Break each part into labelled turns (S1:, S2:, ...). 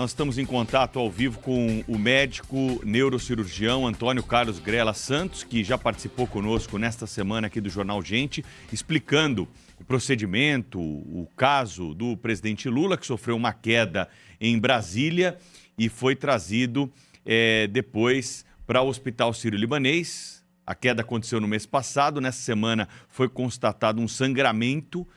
S1: Nós estamos em contato ao vivo com o médico neurocirurgião Antônio Carlos Grela Santos, que já participou conosco nesta semana aqui do Jornal Gente, explicando o procedimento, o caso do presidente Lula, que sofreu uma queda em Brasília e foi trazido depois para o Hospital Sírio-Libanês. A queda aconteceu no mês passado, nessa semana foi constatado um sangramento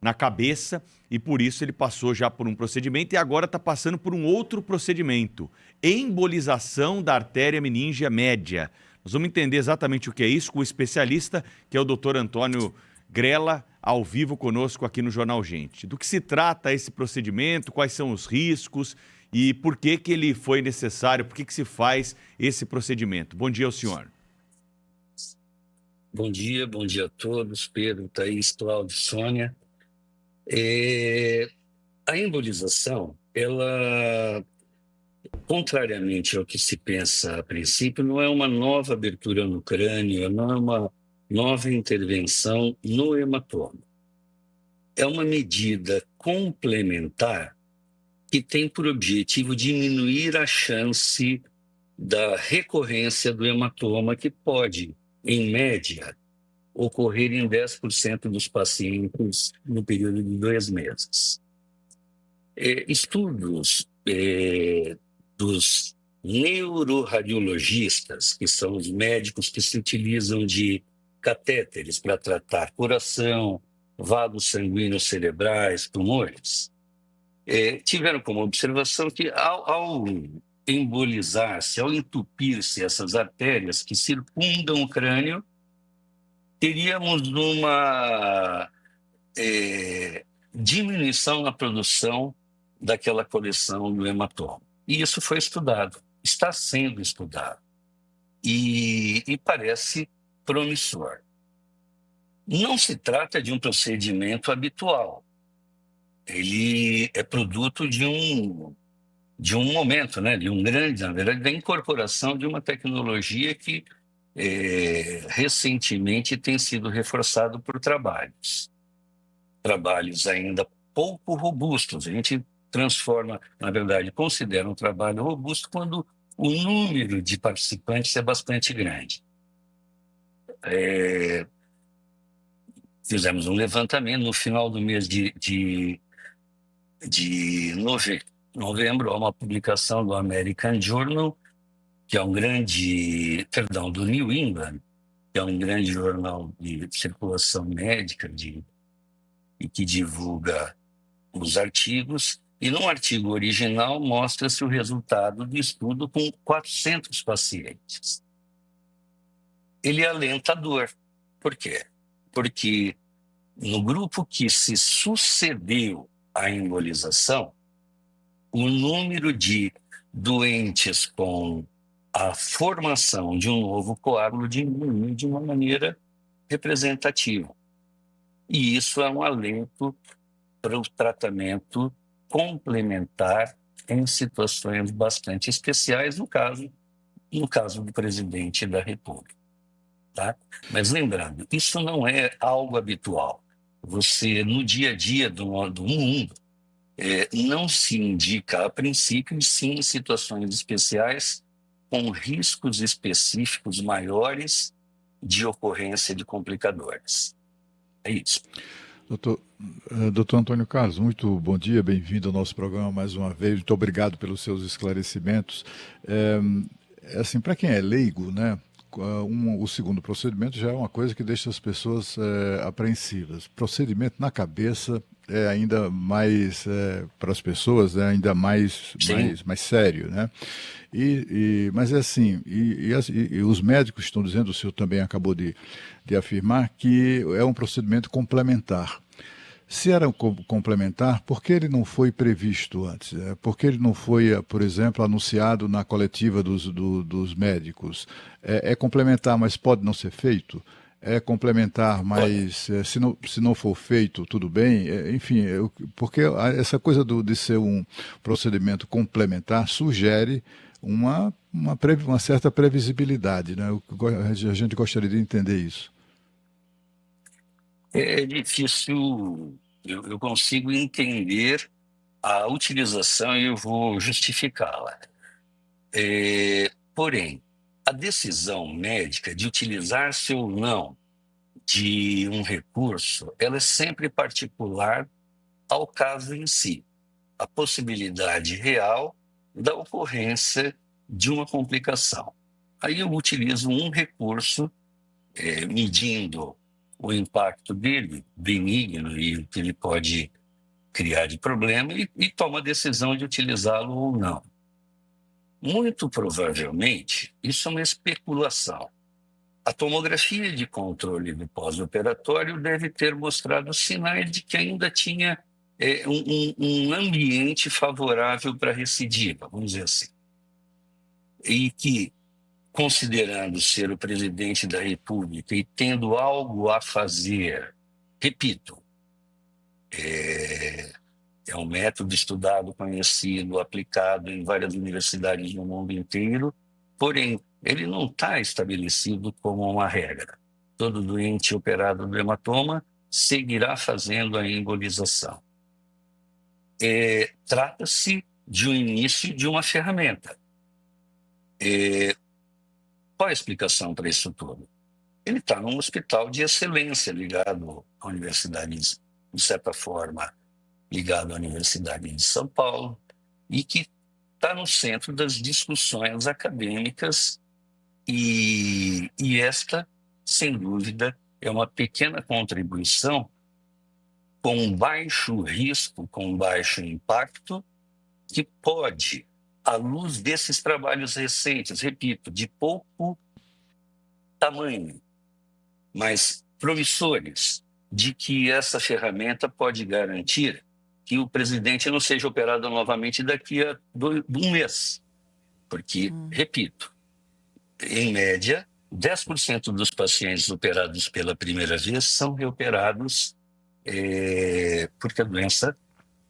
S1: na cabeça e por isso ele passou já por um procedimento e agora está passando por um outro procedimento, embolização da artéria meníngea média. Nós vamos entender exatamente o que é isso com o especialista, que é o Dr. Antônio Grela, ao vivo conosco aqui no Jornal Gente. Do que se trata esse procedimento, quais são os riscos e por que ele foi necessário, por que se faz esse procedimento? Bom dia ao senhor.
S2: Bom dia a todos, Pedro, Thaís, Cláudio, Sônia. A embolização, ela, contrariamente ao que se pensa a princípio, não é uma nova abertura no crânio, não é uma nova intervenção no hematoma. É uma medida complementar que tem por objetivo diminuir a chance da recorrência do hematoma, que pode, em média, ocorrer em 10% dos pacientes no período de 2 meses. Estudos dos neuroradiologistas, que são os médicos que se utilizam de catéteres para tratar coração, vasos sanguíneos cerebrais, tumores, tiveram como observação que ao embolizar-se, ao entupir-se essas artérias que circundam o crânio, teríamos uma diminuição na produção daquela coleção do hematoma. E isso foi estudado, está sendo estudado e parece promissor. Não se trata de um procedimento habitual. Ele é produto de um momento, né, de um grande, na verdade, da incorporação de uma tecnologia que recentemente tem sido reforçado por trabalhos ainda pouco robustos. A gente transforma, na verdade, considera um trabalho robusto quando o número de participantes é bastante grande. Fizemos um levantamento no final do mês de novembro, há uma publicação do American Journal, que é um grande, do New England, que é um grande jornal de circulação médica e que divulga os artigos, e no artigo original mostra-se o resultado do estudo com 400 pacientes. Ele é alentador. Por quê? Porque no grupo que se sucedeu à embolização, o número de doentes com a formação de um novo coágulo diminuiu de uma maneira representativa. E isso é um alento para o tratamento complementar em situações bastante especiais, no caso do presidente da República. Tá? Mas lembrando, isso não é algo habitual. Você, no dia a dia do mundo, não se indica a princípio, e sim em situações especiais com riscos específicos maiores de ocorrência de complicadores. É isso.
S3: Doutor Antônio Carlos, muito bom dia, bem-vindo ao nosso programa mais uma vez, muito obrigado pelos seus esclarecimentos. Assim, para quem é leigo, né, o segundo procedimento já é uma coisa que deixa as pessoas apreensivas. Procedimento na cabeça é ainda mais, para as pessoas, é ainda mais sério, né? Mas é assim, e os médicos estão dizendo, o senhor também acabou de afirmar, que é um procedimento complementar. Se era complementar, por que ele não foi previsto antes? Por que ele não foi, por exemplo, anunciado na coletiva dos médicos? É complementar, mas pode não ser feito? É complementar, mas se não for feito, tudo bem? Enfim, porque essa coisa de ser um procedimento complementar sugere uma certa previsibilidade, né? A gente gostaria de entender isso.
S2: É difícil, eu consigo entender a utilização e eu vou justificá-la. Porém, a decisão médica de utilizar-se ou não de um recurso, ela é sempre particular ao caso em si. A possibilidade real da ocorrência de uma complicação. Aí eu utilizo um recurso, medindo o impacto dele, benigno, e o que ele pode criar de problema, e tomo a decisão de utilizá-lo ou não. Muito provavelmente, isso é uma especulação. A tomografia de controle do pós-operatório deve ter mostrado sinais de que ainda tinha um ambiente favorável para a recidiva, vamos dizer assim. E que, considerando ser o presidente da República e tendo algo a fazer, repito, é um método estudado, conhecido, aplicado em várias universidades no mundo inteiro, porém, ele não está estabelecido como uma regra. Todo doente operado do hematoma seguirá fazendo a embolização. Trata-se de um início de uma ferramenta. Qual a explicação para isso tudo? Ele está num hospital de excelência ligado à universidade, de certa forma, ligado à Universidade de São Paulo, e que está no centro das discussões acadêmicas, e esta, sem dúvida, é uma pequena contribuição com baixo risco, com baixo impacto, que pode, à luz desses trabalhos recentes, repito, de pouco tamanho, mas promissores, de que essa ferramenta pode garantir que o presidente não seja operado novamente daqui a um mês. Porque, repito, em média, 10% dos pacientes operados pela primeira vez são reoperados porque a doença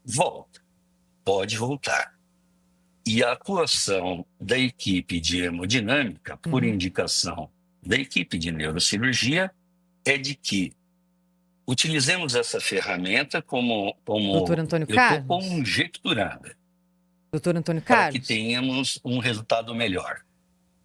S2: volta, pode voltar. E a atuação da equipe de hemodinâmica, por indicação da equipe de neurocirurgia, é de que utilizemos essa ferramenta como
S4: Doutor Antônio Carlos,
S2: conjecturada,
S4: doutor Antônio
S2: para que
S4: Carlos,
S2: tenhamos um resultado melhor.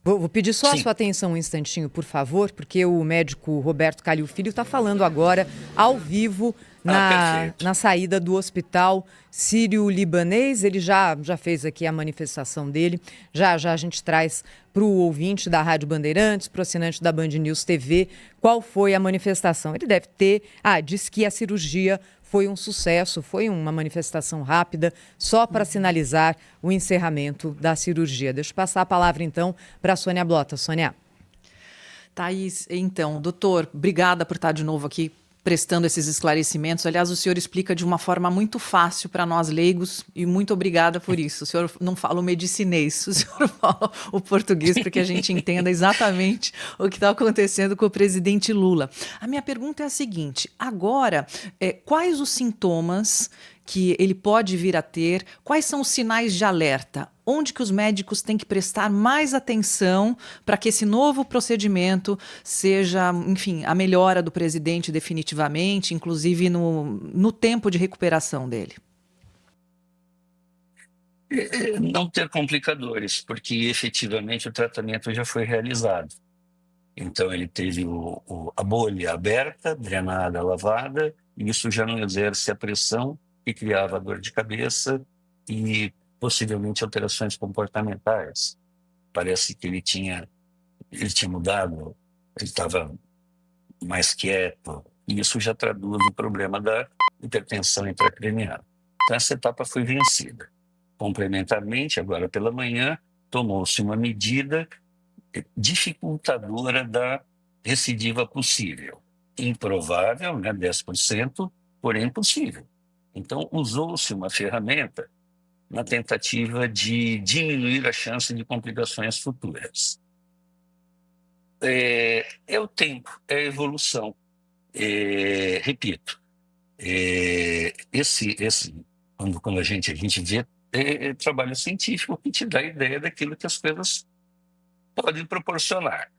S4: Vou pedir só
S2: Sim.
S4: a sua atenção um instantinho, por favor, porque o médico Roberto Calil Filho está falando agora, ao vivo, na saída do hospital sírio-libanês. Ele já fez aqui a manifestação dele. Já a gente traz para o ouvinte da Rádio Bandeirantes, para o assinante da Band News TV, qual foi a manifestação. Ele deve ter... diz que a cirurgia foi um sucesso, foi uma manifestação rápida, só para sinalizar o encerramento da cirurgia. Deixa eu passar a palavra, então, para a Sônia Blota. Sônia.
S5: Thaís, então, doutor, obrigada por estar de novo aqui prestando esses esclarecimentos. Aliás, o senhor explica de uma forma muito fácil para nós leigos e muito obrigada por isso. O senhor não fala o medicinês, o senhor fala o português para que a gente entenda exatamente o que está acontecendo com o presidente Lula. A minha pergunta é a seguinte: agora, quais os sintomas que ele pode vir a ter? Quais são os sinais de alerta? Onde que os médicos têm que prestar mais atenção para que esse novo procedimento seja, enfim, a melhora do presidente definitivamente, inclusive no tempo de recuperação dele?
S2: Não ter complicadores, porque efetivamente o tratamento já foi realizado. Então ele teve a bolha aberta, drenada, lavada, e isso já não exerce a pressão que criava a dor de cabeça e possivelmente alterações comportamentais. Parece que ele tinha mudado, ele estava mais quieto, e isso já traduz o problema da hipertensão intracraniana. Então essa etapa foi vencida. Complementarmente, agora pela manhã, tomou-se uma medida dificultadora da recidiva possível. Improvável, 10%, porém possível. Então usou-se uma ferramenta na tentativa de diminuir a chance de complicações futuras. É o tempo, é a evolução. Repito, quando a gente vê trabalho científico que te dá a ideia daquilo que as coisas podem proporcionar.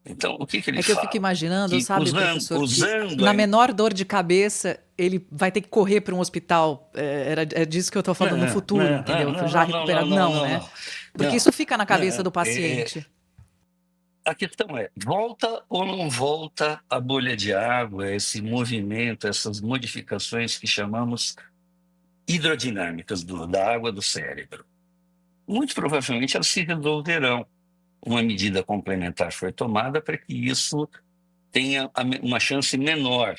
S2: Então, o que ele fala?
S5: É que eu fico imaginando, sabe, professor,
S2: usando
S5: na menor dor de cabeça, ele vai ter que correr para um hospital. É disso que eu estou falando no futuro, entendeu? Já recuperado. Não, né? Porque isso fica na cabeça do paciente.
S2: A questão é, volta ou não volta a bolha de água, esse movimento, essas modificações que chamamos hidrodinâmicas da água do cérebro? Muito provavelmente elas se resolverão. Uma medida complementar foi tomada para que isso tenha uma chance menor.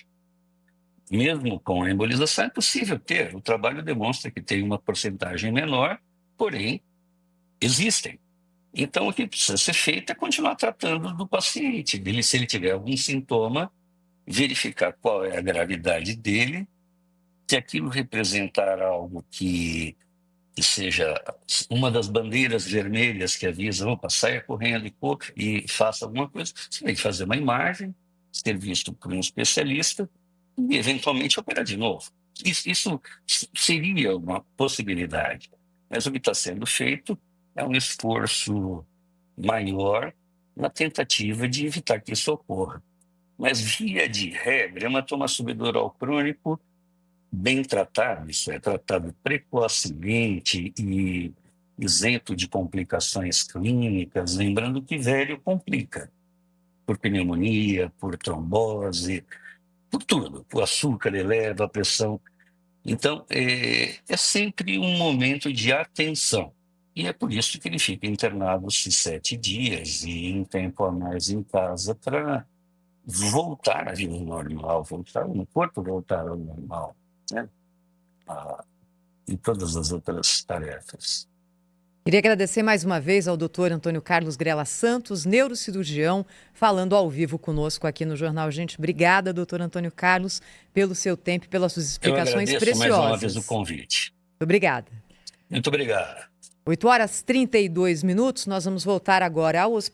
S2: Mesmo com a embolização é possível ter. O trabalho demonstra que tem uma porcentagem menor, porém, existem. Então, o que precisa ser feito é continuar tratando do paciente. Se ele tiver algum sintoma, verificar qual é a gravidade dele, se aquilo representar algo que seja uma das bandeiras vermelhas que avisa, opa, saia correndo e faça alguma coisa, você tem que fazer uma imagem, ser visto por um especialista e, eventualmente, operar de novo. Isso seria uma possibilidade. Mas o que está sendo feito é um esforço maior na tentativa de evitar que isso ocorra. Mas, via de regra, hematoma subdural crônico bem tratado, isso é, tratado precocemente e isento de complicações clínicas, lembrando que velho complica, por pneumonia, por trombose, por tudo, o açúcar eleva a pressão. Então, é sempre um momento de atenção. E é por isso que ele fica internado esses 7 dias e um tempo a mais em casa para voltar à vida normal, o corpo voltar ao normal, né? E todas as outras tarefas.
S4: Queria agradecer mais uma vez ao Dr. Antônio Carlos Grela Santos, neurocirurgião, falando ao vivo conosco aqui no Jornal Gente. Obrigada, doutor Antônio Carlos, pelo seu tempo e pelas suas explicações preciosas.
S2: Eu agradeço mais uma vez o convite.
S4: Obrigada.
S2: Muito obrigado.
S4: 8h32, nós vamos voltar agora ao hospital.